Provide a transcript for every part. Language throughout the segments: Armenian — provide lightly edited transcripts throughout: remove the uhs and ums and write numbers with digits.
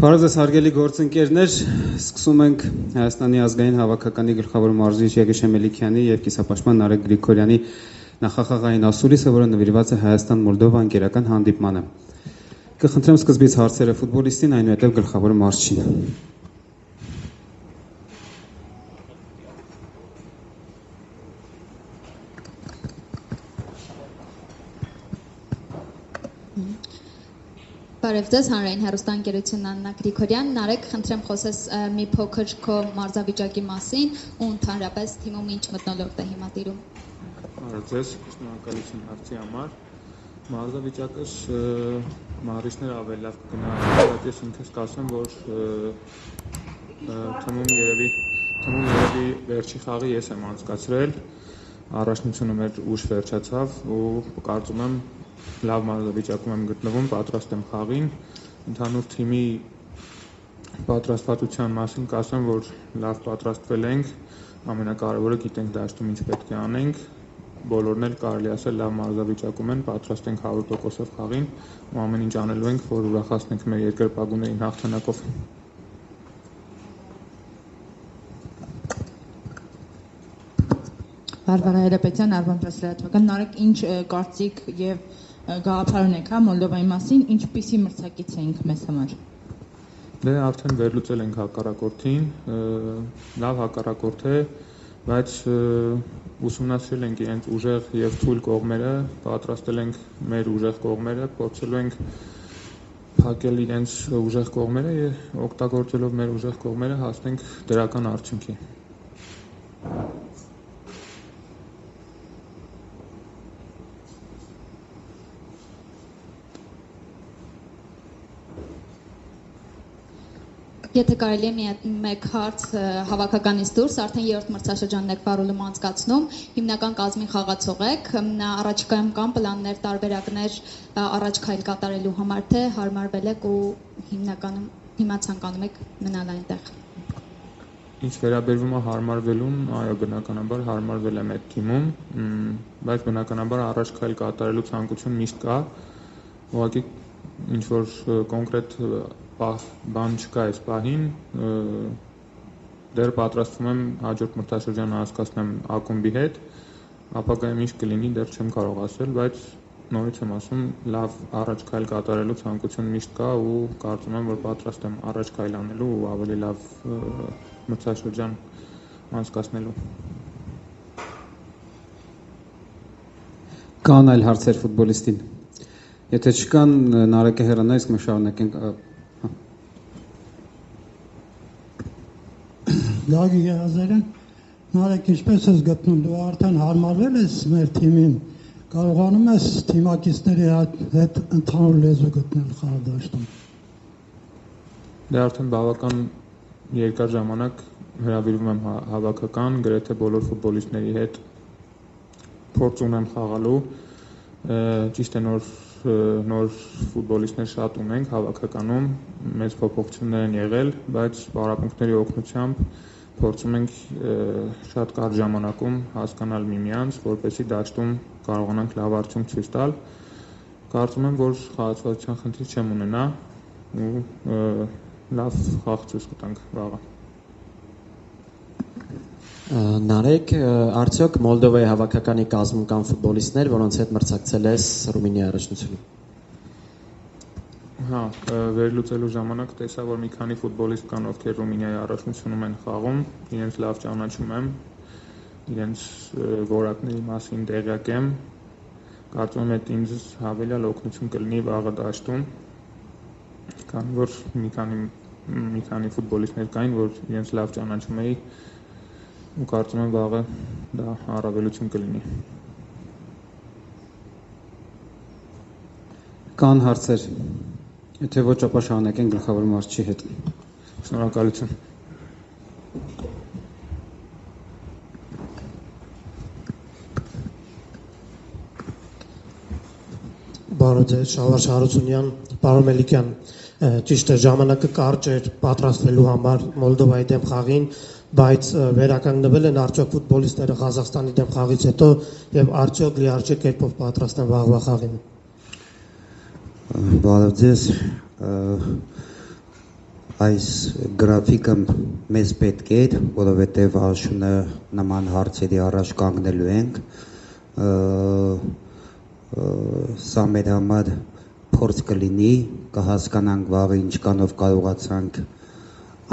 Բարև հարգելի գործընկերներ, սկսում ենք Հայաստանի ազգային հավաքականի գլխավոր մարզիչ Եգեշե Մելիքյանի եւ կիսապաշտպան Նարեկ Գրիգորյանի նախախաղային ասուլիսը, որը նվիրված է Հայաստան-Մոլդովա ընկերական հանդիպմանը։ Կխնդրեմ սկզբից հարցերը ֆուտբոլիստին, այնուհետև գլխավոր մարզչին։ Բարև ձեզ, հանրային հեռուստաընկերությունն Աննա Գրիգորյան, Նարեկ, խնդրեմ խոսես մի փոքր քո մարզավիճակի մասին ու ընդհանրապես թիմում ինչ մթնոլորտ է հիմա տիրում։ Բարև ձեզ, շնորհակալություն հարցի համար։ Մարզավիճակս մարզիչները ավելի լավ կգնահատեն, բայց ես ինքս կասեմ, որ թիմում երևի վերջի խաղը ես եմ անցկացրել, առաջնությունը մեր ուշ վերջացավ ու կարծում եմ լավ մարզավիճակում եմ գտնվում, պատրաստ եմ խաղին, ընդհանուր թիմի պատրաստվածության մասին կասեմ, որ լավ պատրաստվել ենք, ամենակարևորը գիտենք դաշտում ինչ պետք է անենք, բոլորն էլ կարելի ասել լավ մարզավիճակում են, պատրաստ ենք 100%-ով խաղին ու ամեն ինչ անելու ենք, որ ուրախացնենք մեր երկրպագուներին հաղթանակով։ Վարվարա Երեպետյան, Արվան Պրեսլատվական, Նարեկ, ինչ կարծիք եւ գաղափար ունեք, Մոլդովայի մասին, ինչպիսի մրցակից էինք մեզ համար։ Դե արդեն վերլուծել ենք հակառակորդին, լավ հակառակորդ է, բայց ուսումնասիրել ենք իրենց ուժեղ եւ թույլ կողմերը, պատրաստել ենք մեր ուժեղ կողմերը, փորձելու ենք փակել իրենց ուժեղ կողմերը եւ օգտագործելով մեր ուժեղ կողմերը հասնենք դրական արդյունքի։ Եթե կարելի է մեկ հարց հավաքականից դուրս, արդեն երրորդ մրցաշրջանն եք Բարոլում անցկացնում, հիմնական կազմին խաղացող եք, առաջիկայում կան պլաններ, տարբերակներ առաջ քայլ կատարելու համար, թե հարմարվել եք ու հիմնականում հիմա ցանկանում եք մնալ այնտեղ։ Ինչ վերաբերվում է հարմարվելուն, այո, բնականաբար հարմարվել եմ այդ թիմում, բայց բնականաբար առաջ քայլ կատարելու ցանկություն միշտ կա, ուղղակի ինչ որ կոնկրետ բան չկա այս պահին, դեռ պատրաստվում եմ հաջորդ մրցաշրջանը անցկացնեմ ակումբի հետ, ապագայում ինչ կլինի դեռ չեմ կարող ասել, բայց նորից եմ ասում, լավ առաջ քայլ կատարելու ցանկություն միշտ կա ու կարծում եմ, որ պատրաստ եմ առաջ քայլ անելու ու ավելի լավ մրցաշրջան անցկացնելու։ Կան այլ հարցեր ֆուտբոլիստին։ Եթե չկան, Նարեկը հեռանա, իսկ մենք շարունակենք։ Գագի Եղազարյան, Նարեկ, ինչպես ես գտնում, դու արդեն հարմարվել ես մեր թիմին, կարողանում ես թիմակիցների հետ ընդհանուր լեզու գտնել խաղադաշտում։ Դե արդեն բավական երկար ժամանակ հրավիրվում եմ հավաքական, գրեթե բոլոր ֆուտբոլիստների հետ փորձ ունեմ խաղալու, ճիշտ է նոր ֆուտբոլիստներ շատ ունենք հավաքականում, մեծ փոփոխություններ են եղել, բայց պարապմունքների օգնությամբ փորձում ենք շատ կարճ ժամանակում հասկանալ միմյանց, որպեսզի դաշտում կարողանանք լավ արդյունք ցույց տալ։ Կարծում եմ, որ խաղացվածության խնդիր չեմ ունենա ու լավ խաղ ցույց կտանք վաղը։ Նարեկ, արդյոք Մոլդովայի հավաքականի կազմում կան ֆուտբոլիստներ, որոնց հետ մրցակցել ես Ռումինիայի առաջնությունում։ Հա, վերլուծելու ժամանակ տեսա, որ մի քանի ֆուտբոլիստ կան, ովքեր Ռումինիայի առաջնությունում են խաղում, իրենց լավ ճանաչում եմ, իրենց որակների մասին տեղյակ եմ, կարծում եմ, այդ ինձ հավելյալ օգնություն կլինի վաղը դաշտում, քանի որ մի քանի ֆուտբոլիստներ կային, որ իրենց լավ ճանաչում էի ու կարծում եմ վաղը դա առավելություն կլինի։ Կան հարցեր։ Եթե ոչ, ապա շարունակենք գլխավոր մարզչի հետ։ Շնորհակալություն։ Բարև ձեզ, Շավարժ Հարությունյան, պարոն Մելիքյան, ճիշտ է, ժամանակը կարճ էր պատրաստվելու համար Մոլդովայի դեմ խաղին, բայց վերականգնվել են արդյոք ֆուտբոլիստները Ղազախստանի դեմ խաղից հետո եւ արդյոք լիարժեք կերպով պատրաստ են վաղվա խաղին։ Բարև ձեզ, այս գրաֆիկը մեզ պետք է, որովհետև Աշունը նման հարցերի առաջ կանգնելու ենք, սա մեր համար փորձ կլինի, կհասկանանք վաղը ինչքանով կարողացանք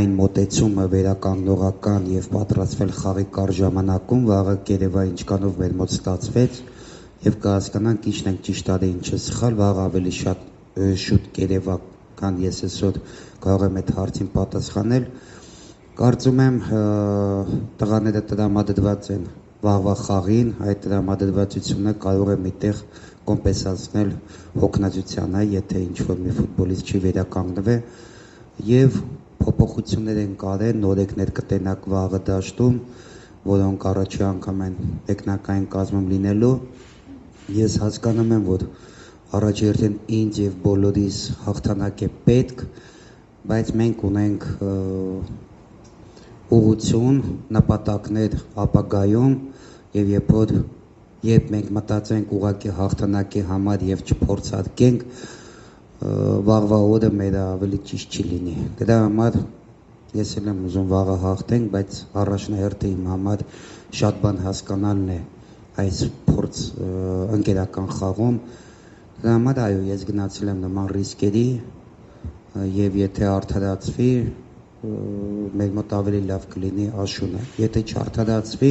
այն մոտեցումը վերականգնողական եւ պատրաստվել խաղի կար ժամանակում, վաղը կերևա ինչքանով մեր մոտ ստացվեց եւ կհասկանանք ինչն ենք ճիշտ արել, ինչը սխալ, վաղ ավելի շուտ կերևա, քան ես այսօր կարող եմ այդ հարցին պատասխանել։ Կարծում եմ տղաները տրամադրված են վաղվա խաղին, այդ տրամադրվածությունը կարող է միտեղ կոմպենսացնել հոգնածությանը, եթե ինչ-որ մի ֆուտբոլիստ չի վերականգնվի եւ փոփոխություններ են կարել, նորեկներ կտենակ վաղը դաշտում, որոնք առաջի անգամ են տեխնիկային կազմում լինելու։ Ես հասկանում եմ, որ առաջերտին ինձ եւ բոլորիս հաղթանակ է պետք, բայց մենք ունենք ուղղություն, նպատակներ ապագայում եւ երբ մենք մտածենք ուղղակի հաղթանակի համար եւ չփորձարկենք, վաղվա օրը մեր ավելի ճիշտ չի լինի։ Դրա համար ես էլ եմ ուզում վաղը հաղթենք, բայց առաջնահերթը իմ համար շատ բան հասկանալն է այս փորձ ընկերական խաղում։ Դրա համար այո, ես գնացել եմ նման ռիսկերի եւ եթե արդարացվի, մեր մոտ ավելի լավ կլինի Աշունը։ Եթե չարդարացվի,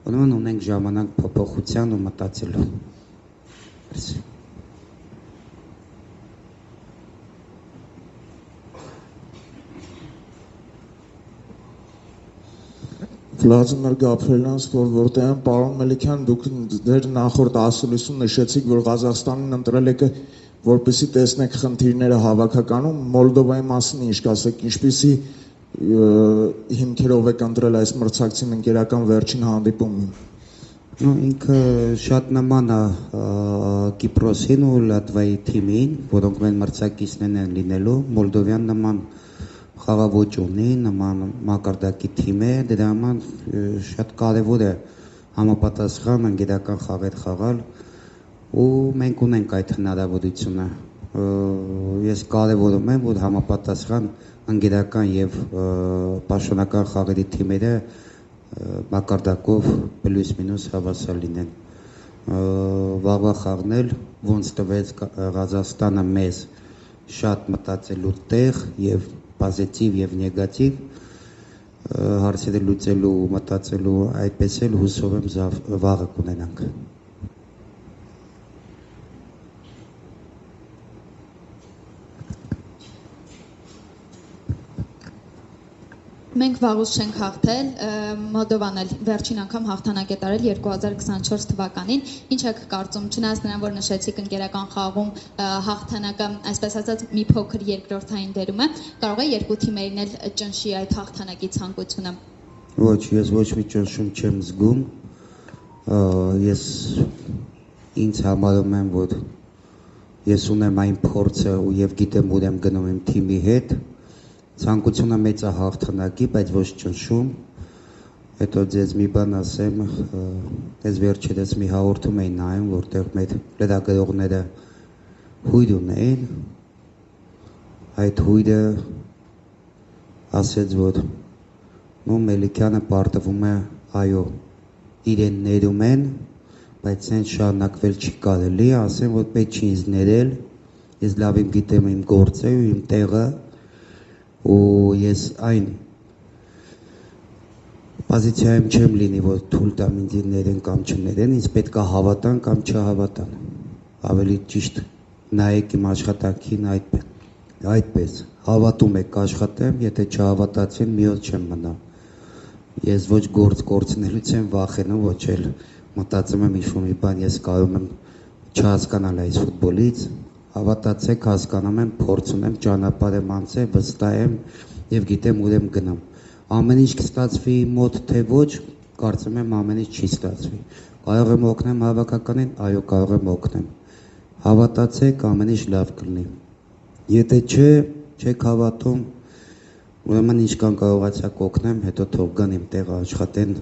ուրեմն ունենք ժամանակ փոփոխության ու մտածելու։ Վլադիմիր Գաբրելյան, Սպորտ Որտեյան, պարոն Մելիքյան, դուք ձեր նախորդ ասուլիսում նշեցիք, որ Ղազախստանին ընտրել եք որպեսզի տեսնեք խնդիրները հավաքականում, Մոլդովայի մասին ինչ կասեք, ինչպիսի հիմքերով եք ընտրել այս մրցակցին ընկերական վերջին հանդիպումին։ Ինքը շատ նման է Կիպրոսին ու Լատվիայի թիմին, որոնք մեր մրցակիցներն են լինելու, Մոլդովյան նման խաղաոճ ունի, նման մակարդակի թիմ է, դրա համար շատ կարևոր է համապատասխան ընկերական խաղեր խաղալ ու մենք ունենք այդ հնարավորությունը։ Ես կարևորում եմ, որ համապատասխան ընկերական եւ պաշտոնական խաղերի թիմերը մակարդակով պլյուս մինուս հավասար լինեն։ Վաղվա խաղնել ոնց տվեց Ղազախստանը մեզ շատ մտածելու տեղ եւ պոզիտիվ եւ նեգատիվ հարցերը լուծելու ու մտածելու այդպես էլ հուսով եմ վաղը կունենանք։ Մենք վաղուց չենք հաղթել, Մոլդովան էլ վերջին անգամ հաղթանակ է տարել 2024 թվականին։ Ինչ եք կարծում, չնայած նրան, որ նշեցիք ընկերական խաղում հաղթանակը, այսպես ասած, մի փոքր երկրորդային դերում է, կարող է երկու թիմերին էլ ճնշի այդ հաղթանակի ցանկությունը։ Ոչ, ես ոչ մի ճնշում չեմ զգում։ Ես ինձ համարում եմ, որ ես ունեմ այն փորձը ու եւ գիտեմ, որ եմ գնում իմ թիմի հետ։ Ցանկությունը մեծ է հաղթանակի, բայց ոչ ճնշում։ Հետո ձեզ մի բան ասեմ, ես վերջերս մի հաղորդում էի նայում, որտեղ մեր լրագրողները հույր ունեն, այդ հույրը ասեց, որ Մելիքյանը պարտվում է, այո, իրեն ներում են, բայց այն շարունակվել չի կարելի, ասեմ, որ պետք չի ինձ ներել, ես լավ իմ գիտեմ իմ գործը ու իմ տեղը ու ես այն պոզիցիայում չեմ լինի, որ թույլ տամ ինձ ներեն կամ չներեն, ինձ պետք է հավատան կամ չհավատան։ Ավելի ճիշտ նայեք իմ աշխատանքին այդպես։ Հավատում եք աշխատեմ, եթե չհավատացին մի օր չեմ մնա։ Ես ոչ գործնելուց եմ վախենում, ոչ էլ մտածում եմ ինչ-որ մի բան ես կարող եմ չհասկանալ այս ֆուտբոլից։ Հավատացեք, հասկանում եմ, փորձ ունեմ, ճանապարհ եմ անցել, վստահ եմ եւ գիտեմ ուր եմ գնում։ Ամեն ինչ կստացվի մոտ թե ոչ, կարծում եմ ամեն ինչ չի ստացվի։ Կարող եմ օգնեմ հավաքականին, այո, կարող եմ օգնեմ։ Հավատացեք, ամեն ինչ լավ կլինի։ Եթե չեք հավատում, ուրեմն ինչքան կարողացաք օգնեմ, հետո թող գան իմ տեղը աշխատեն,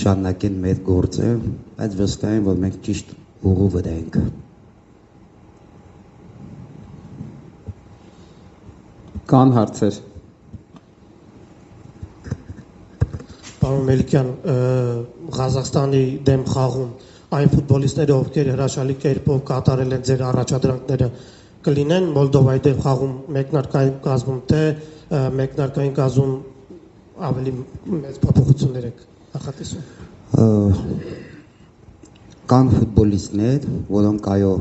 շարունակեն մեր գործը, բայց վստահ եմ, որ մենք ճիշտ ուղու վրա ենք։ Կան հարցեր։ պարոն Մելիքյան, Ղազախստանի դեմ խաղում այն ֆուտբոլիստները, ովքեր հրաշալի կերպով կատարել են ձեր առաջադրանքները, կլինեն Մոլդովայի դեմ խաղում մեկնարկային կազմում, թե մեկնարկային կազմում ավելի մեծ փոփոխություններ եք նախատեսում։ Կան ֆուտբոլիստներ, որոնք այո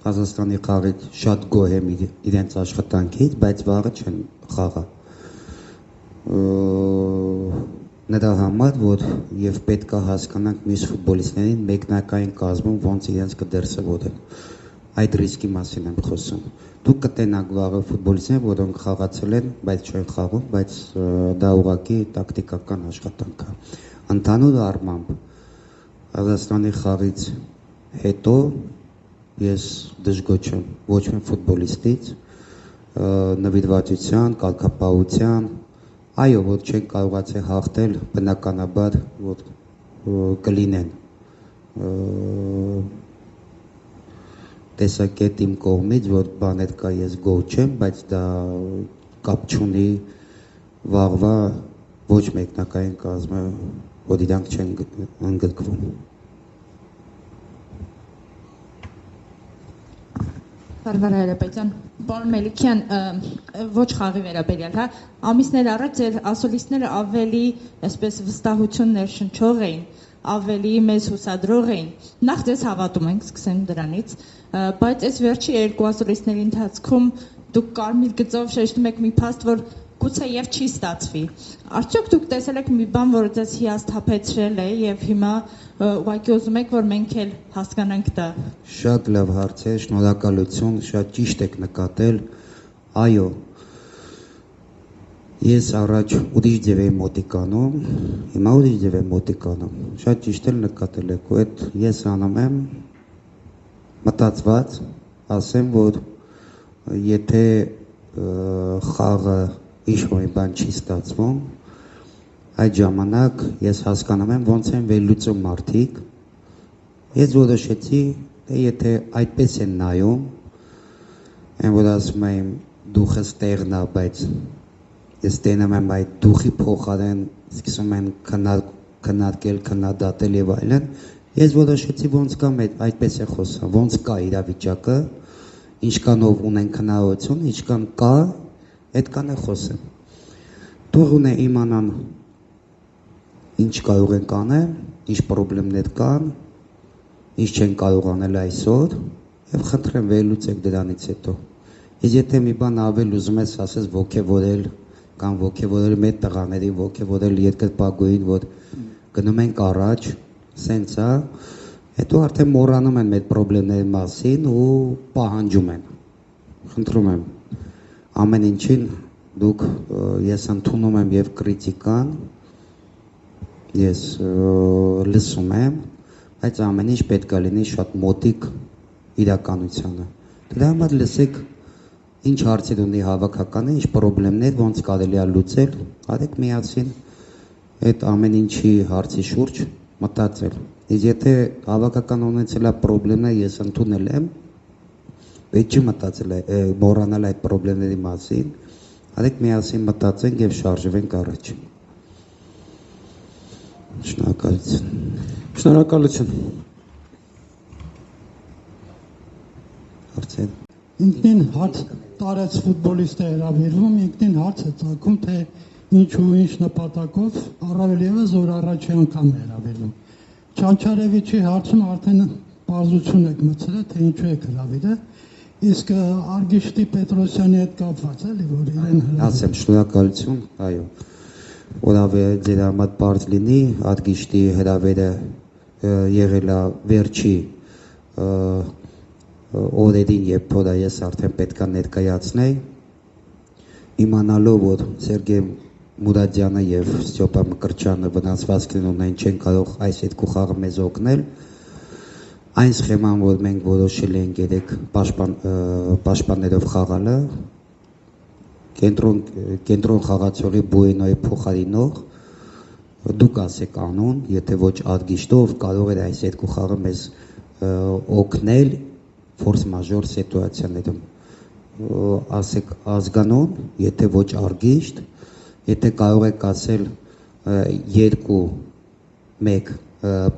Ղազախստանի խաղից շատ գոհ են իրենց աշխատանքից, բայց վաղը չեն խաղա։ Նրա համար, որ եւ պետք է հասկանանք մյուս ֆուտբոլիստներին մեկնարկային կազմում ոնց իրենց կդրսևորեն։ Այդ ռիսկի մասին եմ խոսում։ Դուք կտենաք վաղը ֆուտբոլիստներ, որոնք խաղացել են, բայց չեն խաղում, բայց դա ուղղակի տակտիկական աշխատանք է։ Ընդհանուր առմամբ Ղազախստանի խաղից հետո ես դժգոհ եմ ոչ մի ֆուտբոլիստից, նվիրվածության, կարգապահության, այո, որ չեն կարողացել հաղթել, բնականաբար որ կլինեն տեսակետ իմ կողմից, որ բաներ կա, ես գոհ չեմ, բայց դա կապ չունի վաղվա ոչ մեկնարկային կազմը, որ իրանք չեն ընդգրկվում։ Վարվար Հայրապետյան, պարոն Մելիքյան, ոչ խաղի վերաբերյալ, հա, ամիսներ առաջ ձեր ասոլիստները ավելի, այսպես վստահություն ներշնչող էին, ավելի մեծ հուսադրող էին։ Նախ ձեզ հավատում ենք, սկսենք դրանից, բայց այս վերջի երկու ասոլիստների ընթացքում դուք կարմիր գծով շեշտում եք մի փաստ, որ գուցե եւ չի ստացվի։ Արդյոք դուք տեսել եք մի բան, որը ձեզ հիասթափեցրել է եւ հիմա ուղղակի ուզում եք, որ մենք էլ հասկանանք դա։ Շատ լավ հարց է, շնորհակալություն, շատ ճիշտ եք նկատել։ Այո, ես առաջ ուրիշ ձև եմ մոտիկանում, հիմա ուրիշ ձև եմ մոտիկանում։ Շատ ճիշտ էլ նկատել եք, ու այդ ես անում եմ մտածված, ասեմ, որ եթե խաղը ինչ-որ բան չի ստացվում, այդ ժամանակ ես հասկանում եմ ոնց են վերլուծում մարդիկ։ Ես որոշեցի, թե եթե այդպես են նայում, այն որ ասում եմ դուխս տեղն է, բայց ես տենում եմ այդ դուխի փոխարեն սկսում են քննարկել, քննադատել եւ այլն, ես որոշեցի ոնց կա այդպես է խոսա, ոնց կա իրավիճակը, ինչքանով ունեն քննարություն, ինչքան կա, այդքան է խոսեմ։ Թողուն է իմանան ինչ կարող են կանել, ինչ պրոբլեմներ կան, ինչ չեն կարող անել այսօր, եւ խնդրեմ վերլուծեք դրանից հետո։ Ես եթե մի բան ավել ուզում ես ասես ոգևորել կամ ոգևորել մեր տղաներին, ոգևորել երկրպագուին, որ գնում ենք առաջ, սենց է, հետո արդեն մոռանում են մեր պրոբլեմների մասին ու պահանջում են։ Խնդրում եմ, ամեն ինչին դուք ես ընդունում եմ եւ կրիտիկան, ես լսում եմ, բայց ամեն ինչ պետք է լինի շատ մոտիկ իրականությանը։ Դրա համար լսեք ինչ հարցեր ունի հավաքականը, ինչ պրոբլեմներ, ոնց կարելի է լուծել, արեք միասին այդ ամեն ինչի հարցի շուրջ մտածել։ Իսկ եթե հավաքական ունեցել է պրոբլեմներ, ես ընդունել եմ, պետք չի մտածել մոռանալ այդ պրոբլեմների մասին, արեք միասին մտածենք եւ շարժվենք առաջ։ Շնորհակալություն։ Շնորհակալություն։ Հարցեր։ Ինքնին հարց տարեց ֆուտբոլիստը հրավիրվում, ինքնին հարց է ծագում, թե ինչու ինչ նպատակով, առավել եւս որ առաջի անգամ է հրավիրվում։ Չանչարևիչի հարցում արդեն բարձություն եք մտցրել, թե ինչու եք հրավիրել, իսկ Արգիշտի Պետրոսյանի հետ կապված էլի, որ իրեն հրավիրել։ Ասեմ շնորհակալություն, այո։ Որավեր ձեր համար բարձ լինի, Արգիշտի հրավերը եղել է վերջի օրերին, երբ որ ես արդեն պետք է ներկայացնեի, իմանալով, որ Սերգեյ Մուրադյանը եւ Ստյոպա Մկրտչյանը վնասվածքներ ունեն, չեն կարող այս երկու խաղը մեզ օգնել, այն սխեման, որ մենք որոշել ենք երեք պաշտպաններով խաղալը, կենտրոն խաղացողի Բուենոյի փոխարինող, դուք ասեք անուն, եթե ոչ Արգիշտով կարող էր այս երկու խաղը մեզ օգնել ֆորս մաժոր սիտուացիաներում, ասեք ազգանուն, եթե ոչ Արգիշտ, եթե կարող եք ասել մեկ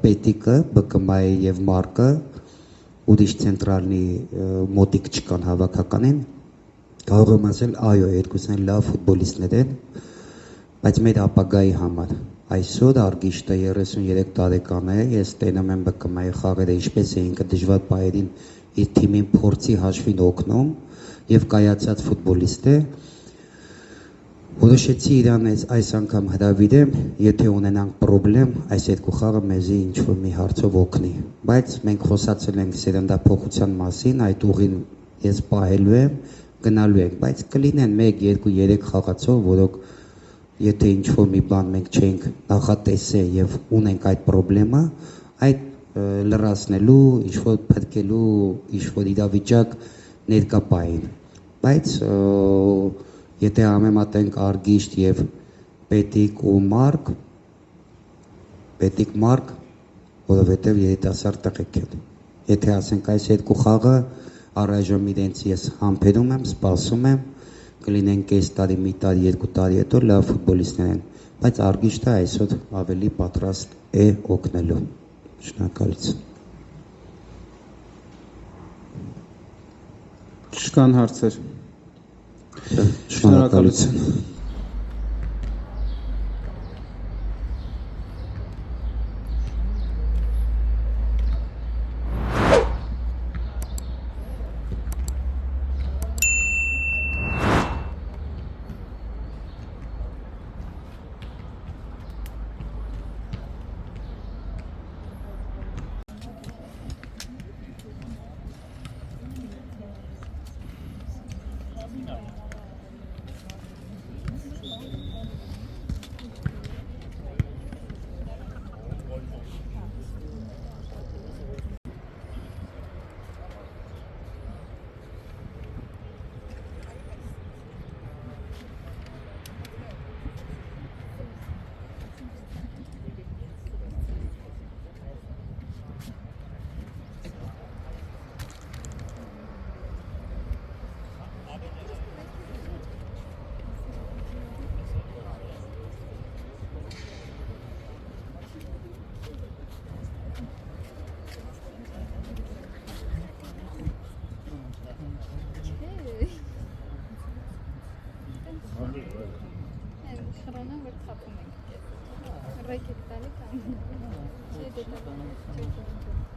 պետիկը, ԲԿՄ-ի եւ Մարկը ուրիշ ցենտրալնի մոտիկ չկան հավաքականին, կարող եմ ասել, այո, երկուսն են լավ ֆուտբոլիստներ են, բայց մեր ապագայի համար այսօր Արգիշտը 33 տարեկան է, ես տենում եմ ԲԿՄ-ի խաղերը, ինչպես է ինքը դժվար պահերին իր թիմին փորձի հաշվին օգնում եւ կայացած ֆուտբոլիստ է, որոշեցի իրան այս անգամ հրավիրեմ, եթե ունենանք պրոբլեմ, այս երկու խաղը մեզի ինչ-որ մի հարցով օգնի, բայց մենք խոսացել ենք սերնդափոխության մասին, այդ ուղին ես պահելու եմ, գնալու ենք, բայց կլինեն 1, 2, 3 խաղացող, որոնք եթե ինչ-որ մի բան մենք չենք նախատեսել եւ ունենք այդ պրոբլեմը, այդ լրացնելու, ինչ-որ փրկելու, ինչ-որ իրավիճակ ներկա պահին, բայց եթե համեմատենք Արգիշտ եւ Պետիկ ու Մարկ, Պետիկ Մարկ, որովհետեւ երիտասարդ տղեկ են։ Եթե ասենք այս երկու խաղը առայժմ իրենց ես համբերում եմ, սպասում եմ, կլինեն կես տարի, մի տարի, 2 տարի հետո լավ ֆուտբոլիստներ են, բայց Արգիշտը այսօր ավելի պատրաստ է օգնելու։ Շնորհակալություն։ Չկան հարցեր։ Շնորհակալություն։ Խրոնը որ թափում ենք։ Ռեկետ տալի կամ։ Չէ, դե տալի։